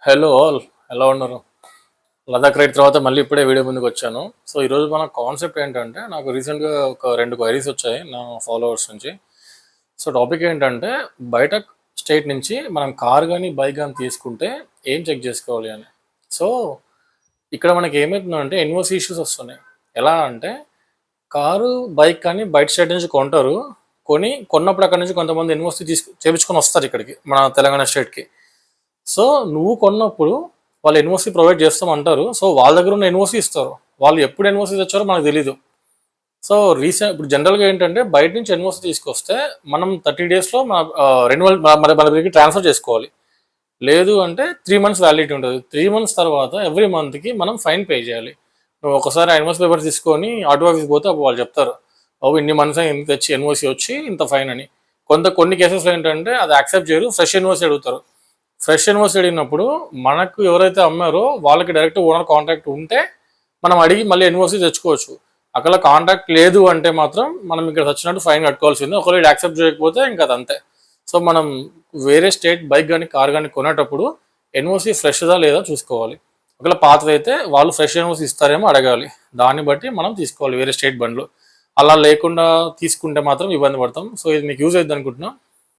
Hello all, ఎలా ఉన్నారు? Ladakh ride తర్వాత మళ్ళీ ఇప్పుడే వీడియో ముందుకు వచ్చాను. సో ఈరోజు మన కాన్సెప్ట్ ఏంటంటే, నాకు రీసెంట్గా ఒక 2 క్వైరీస్ వచ్చాయి నా ఫాలోవర్స్ నుంచి. సో టాపిక్ ఏంటంటే, బయట స్టేట్ నుంచి మనం కార్ కానీ బైక్ కానీ తీసుకుంటే ఏం చెక్ చేసుకోవాలి అని. సో ఇక్కడ మనకి ఏమవుతుందంటే ఎన్ఓసి ఇష్యూస్ వస్తున్నాయి. ఎలా అంటే కారు బైక్ కానీ బయట స్టేట్ నుంచి కొంటారు, కొన్నప్పుడు అక్కడ నుంచి కొంతమంది ఎన్ఓసి చేపించుకొని వస్తారు ఇక్కడికి, మన తెలంగాణ స్టేట్కి. సో నువ్వు కొన్నప్పుడు వాళ్ళు ఎన్ఓసి ప్రొవైడ్ చేస్తామంటారు. సో వాళ్ళ దగ్గర ఉన్న ఎన్ఓసి ఇస్తారు. వాళ్ళు ఎప్పుడు ఎన్ఓసి తెచ్చారో మనకు తెలీదు. సో ఇప్పుడు జనరల్గా ఏంటంటే బయట నుంచి ఎన్ఓసి తీసుకొస్తే మనం 30 డేస్లో మన రెన్యువల్ మన దగ్గరికి ట్రాన్స్ఫర్ చేసుకోవాలి. లేదు అంటే 3 మంత్స్ వ్యాలిడిటీ ఉంటుంది. 3 మంత్స్ తర్వాత ఎవ్రీ మంత్కి మనం ఫైన్ పే చేయాలి. నువ్వు ఒకసారి ఎన్ఓసి పేపర్ తీసుకొని ఆటో ఆఫీస్కి పోతే అప్పుడు వాళ్ళు చెప్తారు, బాబు ఇన్ని మంత్స్ ఇంత తెచ్చి ఎన్ఓసి వచ్చి ఇంత ఫైన్ అని. కొన్ని కేసెస్లో ఏంటంటే అది యాక్సెప్ట్ చేయరు, ఫ్రెష్ ఎన్ఓసి అడుగుతారు. ఫ్రెష్ ఎన్ఓసి అడిగినప్పుడు మనకు ఎవరైతే అమ్మారో వాళ్ళకి డైరెక్ట్ ఓనర్ కాంటాక్ట్ ఉంటే మనం అడిగి మళ్ళీ ఎన్ఓసి తెచ్చుకోవచ్చు. అక్కడ కాంటాక్ట్ లేదు అంటే మాత్రం మనం ఇక్కడ వచ్చినట్టు ఫైన్ కట్టుకోవాల్సింది. ఒకవేళ యాక్సెప్ట్ చేయకపోతే ఇంకా అదంతే. సో మనం వేరే స్టేట్ బైక్ కానీ కార్ కానీ కొనేటప్పుడు ఎన్ఓసి ఫ్రెష్దా లేదా చూసుకోవాలి. ఒకవేళ పాతదైతే వాళ్ళు ఫ్రెష్ ఎన్ఓసి ఇస్తారేమో అడగాలి. దాన్ని బట్టి మనం తీసుకోవాలి వేరే స్టేట్ బండ్లు. అలా లేకుండా తీసుకుంటే మాత్రం ఇబ్బంది పడతాం. సో ఇది మీకు యూజ్ అవుతుంది అనుకుంటున్నా.